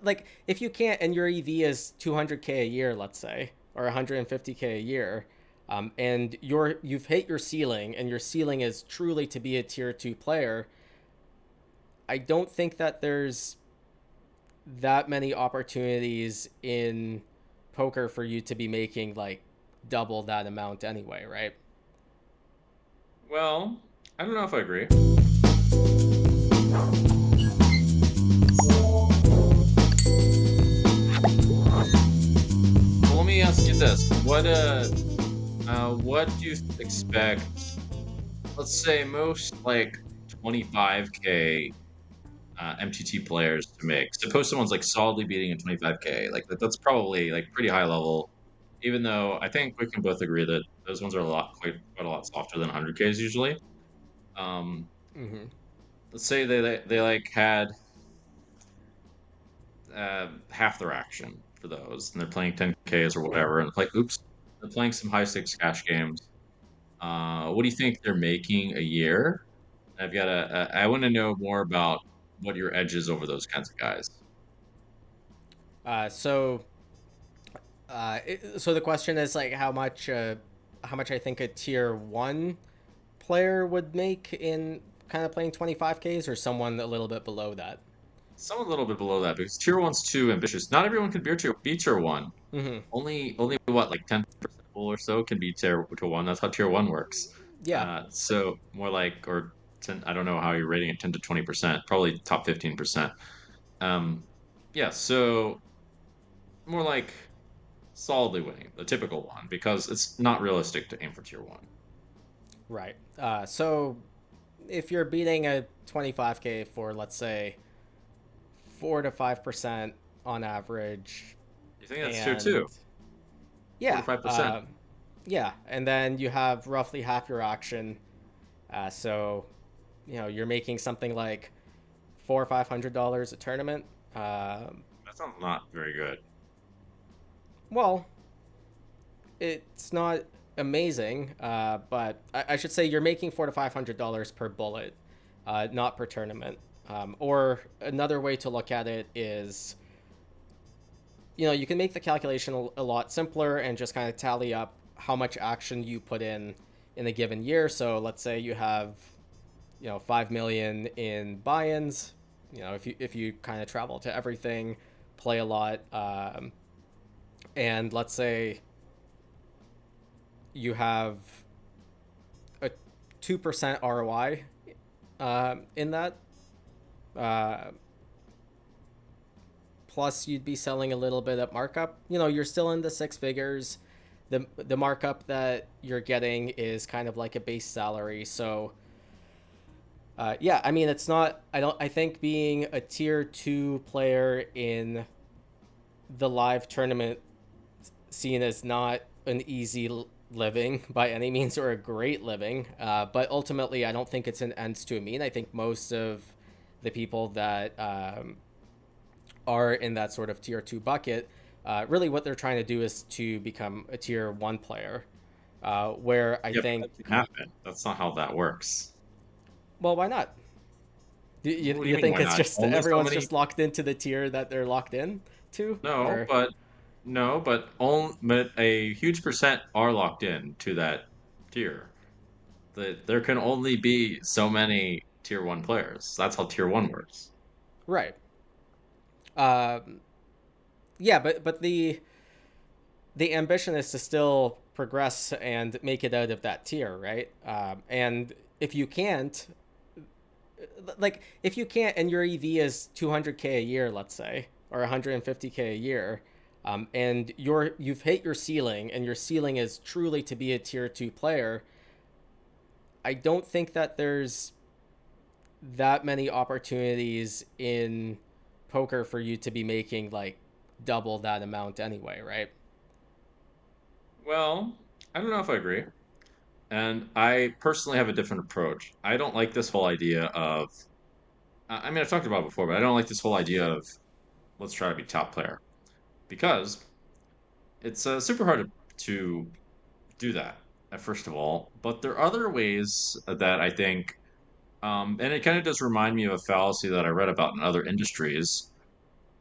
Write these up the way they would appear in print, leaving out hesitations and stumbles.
like if you can't, and your EV is 200K a year, let's say, or 150K a year, and you've hit your ceiling, and your ceiling is truly to be a tier two player. I don't think that there's that many opportunities in poker for you to be making like double that amount anyway, right? Well, I don't know if I agree. Well, let me ask you this: what do you expect? Let's say most like 25K MTT players to make. Suppose someone's like solidly beating a 25K, like that's probably like pretty high level. Even though I think we can both agree that those ones are quite a lot softer than 100Ks usually. Um, Mm-hmm. let's say they like had half their action for those, and they're playing 10Ks or whatever, and like, oops, they're playing some high stakes cash games. What do you think they're making a year? I want to know more about what your edge is over those kinds of guys. Uh, so, so the question is like how much I think a tier one player would make in kind of playing 25Ks, or someone a little bit below that. Some a little bit below that because tier one's too ambitious. Not everyone can be tier one. Mm-hmm. Only what like 10% or so can be tier one. That's how tier one works. Yeah. So more like or 10. I don't know how you're rating it. 10 to 20%. Probably top 15%. Um, yeah. So more like solidly winning the typical one because it's not realistic to aim for tier one. Right. So if you're beating a 25K for, let's say, 4 to 5% on average, You think that's tier and two? Four to yeah, five percent. yeah, and then you have roughly half your auction. So, you're making something like $400 or $500 a tournament. That sounds not very good. Well, it's not amazing, but I should say you're making $400 to $500 per bullet, not per tournament. Or another way to look at it is, you can make the calculation a lot simpler and just kind of tally up how much action you put in a given year. So let's say you have, 5 million in buy-ins. If you kind of travel to everything, play a lot, and let's say you have a 2% ROI in that. Uh, Plus, you'd be selling a little bit at markup. You're still in the six figures. The markup that you're getting is kind of like a base salary. So, yeah, I mean, it's not. I don't. I think being a tier two player in the live tournament scene is not an easy living by any means, or a great living. But ultimately, I don't think it's an ends to a mean. I think most of the people that are in that sort of tier two bucket, really what they're trying to do is to become a tier one player. Where I Yeah, but think, that can happen. That's not how that works. well, why not? You, you, What do you you mean? think Why it's not? just Only so everyone's many. just locked into the tier that they're locked in to, No, or but no, but a huge percent are locked in to that tier. There can only be so many tier one players. That's how tier one works. right? Um, yeah, but the ambition is to still progress and make it out of that tier, right? And if you can't, and your EV is 200K a year, let's say, or 150K a year, and you've hit your ceiling, and your ceiling is truly to be a tier two player. I don't think that there's that many opportunities in poker for you to be making like double that amount anyway, right? Well, I don't know if I agree. And I personally have a different approach. I don't like this whole idea of, I mean, I've talked about it before, but I don't like this whole idea of let's try to be top player because it's super hard to do that, first of all. But there are other ways that I think, and it kind of does remind me of a fallacy that I read about in other industries.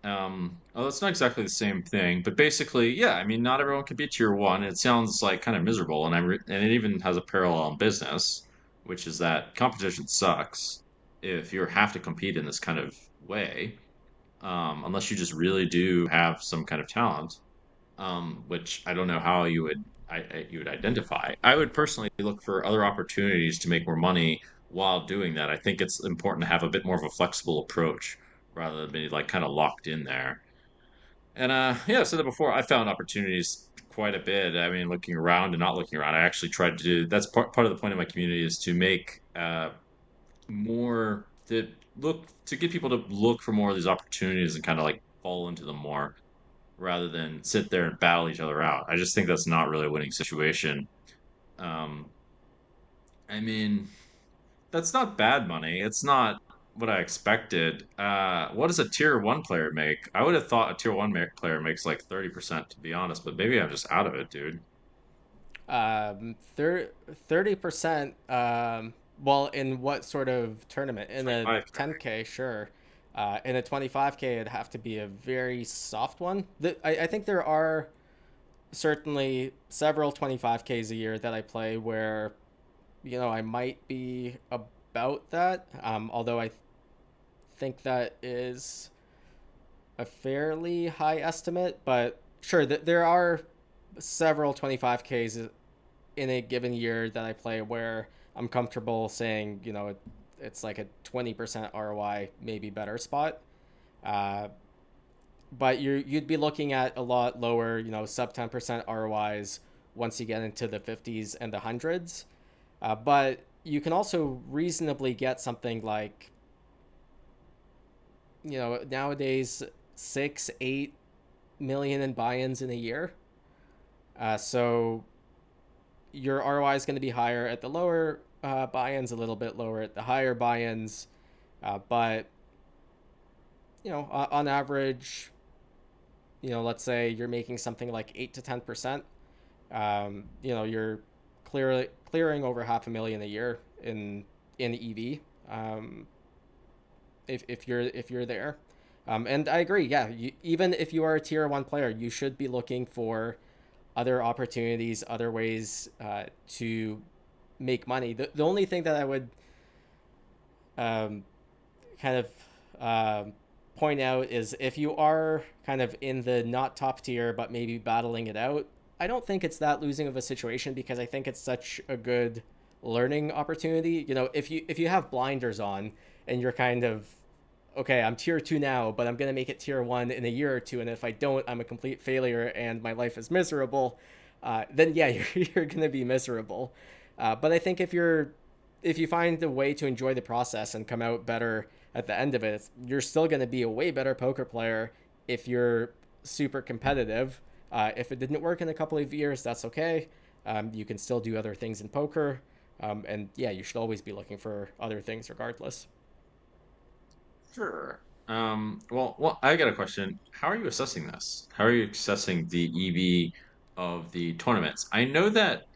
Oh, it's not exactly the same thing, but basically, yeah. I mean, not everyone can be tier one. It sounds like kind of miserable, and it even has a parallel in business, which is that competition sucks if you have to compete in this kind of way, unless you just really do have some kind of talent, which I don't know how you would identify. I would personally look for other opportunities to make more money while doing that. I think it's important to have a bit more of a flexible approach rather than be like kind of locked in there. And yeah, I said that before. I found opportunities quite a bit. I mean, looking around and not looking around. I actually tried to do that's part of the point of my community is to make more to get people to look for more of these opportunities and kind of like fall into them more rather than sit there and battle each other out. I just think that's not really a winning situation. Um, I mean, that's not bad money. It's not what I expected. What does a tier one player make? I would have thought a tier one player makes like 30%, to be honest, but maybe I'm just out of it, dude. 30%. Well, in what sort of tournament? In a 25K. 10K, sure. In a 25K, it'd have to be a very soft one. I think there are certainly several 25Ks a year that I play where, I might be about that. Although I think that is a fairly high estimate, but sure, there are several 25Ks in a given year that I play where I'm comfortable saying, it's like a 20% ROI, maybe better spot. Uh, but you'd be looking at a lot lower, sub 10% ROIs once you get into the 50s and the hundreds. But you can also reasonably get something like, nowadays 6-8 million in buy-ins in a year. So your ROI is going to be higher at the lower buy-ins, a little bit lower at the higher buy-ins, but on average, let's say you're making something like 8 to 10%. You're clearing over 500,000 a year in EV. If you're there. And I agree. Yeah, even if you are a tier one player, you should be looking for other opportunities, other ways to make money. The only thing that I would um, kind of point out is if you are kind of in the not top tier but maybe battling it out, I don't think it's that losing of a situation because I think it's such a good learning opportunity. If you have blinders on and you're kind of okay, I'm tier two now, but I'm gonna make it tier one in a year or two, and if I don't, I'm a complete failure and my life is miserable. Then yeah, you're gonna be miserable. But I think if you find a way to enjoy the process and come out better at the end of it, you're still gonna be a way better poker player if you're super competitive. If it didn't work in a couple of years, that's okay. You can still do other things in poker. And yeah, you should always be looking for other things regardless. Sure. Well, I got a question. How are you assessing this? How are you assessing the EV of the tournaments? I know that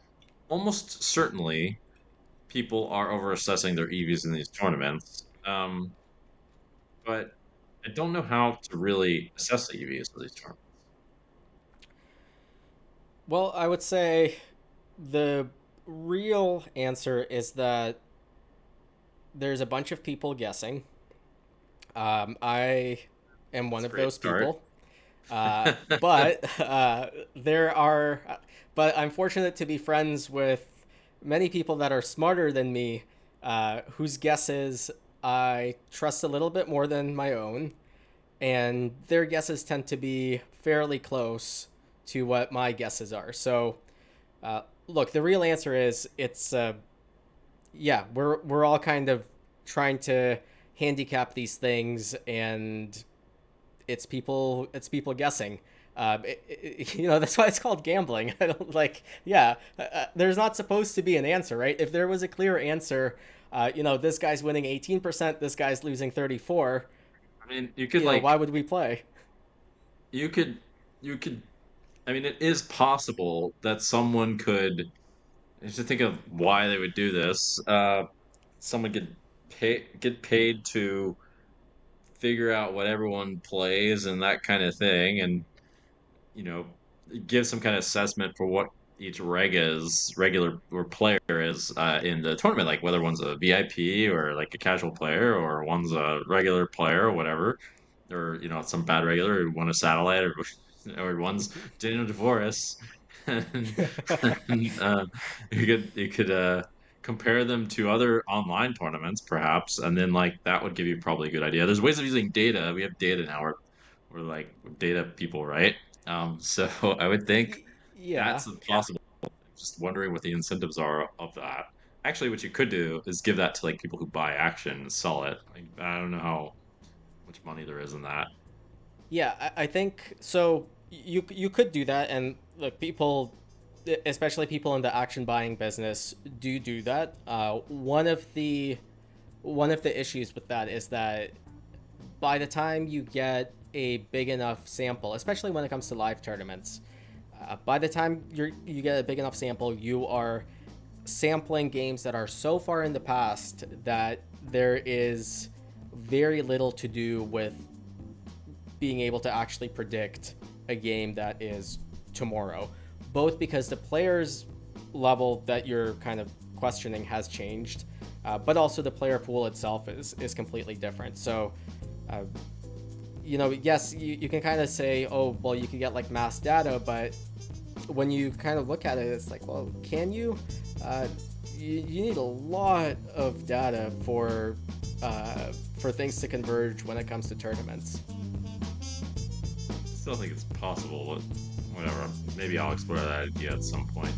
almost certainly people are over assessing their EVs in these tournaments. But I don't know how to really assess the EVs of these tournaments. Well, I would say the real answer is that there's a bunch of people guessing. I am one That's a of great those start. people. There are, but I'm fortunate to be friends with many people that are smarter than me, whose guesses I trust a little bit more than my own, and their guesses tend to be fairly close to what my guesses are. So, look, the real answer is yeah, we're all kind of trying to handicap these things, and it's people guessing. That's why it's called gambling. I don't like. Yeah, there's not supposed to be an answer, right? If there was a clear answer, this guy's winning 18%, this guy's losing 34. I mean, you could like Why would we play? you could you could I mean, it is possible that someone could just to think of why they would do this. Someone could get paid to figure out what everyone plays and that kind of thing, and you know, give some kind of assessment for what each regular or player is in the tournament, like whether one's a VIP or like a casual player, or one's a regular player or whatever, or some bad regular who won a satellite, or one's Daniel Dvoress, and, and you could compare them to other online tournaments perhaps, and then like that would give you probably a good idea. There's ways of using data. We have data now. We're like data people, right? So I would think Yeah. that's possible. Just wondering what the incentives are of that. Actually, what you could do is give that to like people who buy action and sell it. Like, I don't know how much money there is in that. Yeah, I think so. You could do that, and look, people, especially people in the action buying business, do that. One of the issues with that is that by the time you get a big enough sample, especially when it comes to live tournaments, by the time you get a big enough sample, you are sampling games that are so far in the past that there is very little to do with being able to actually predict a game that is tomorrow, both because the players level that you're kind of questioning has changed, but also the player pool itself is completely different. So uh, yes, you can kind of say, oh well, you can get like mass data, but when you kind of look at it, it's like, well, can you uh, you need a lot of data for things to converge when it comes to tournaments. Still think it's possible, but whatever. Maybe I'll explore that idea at some point.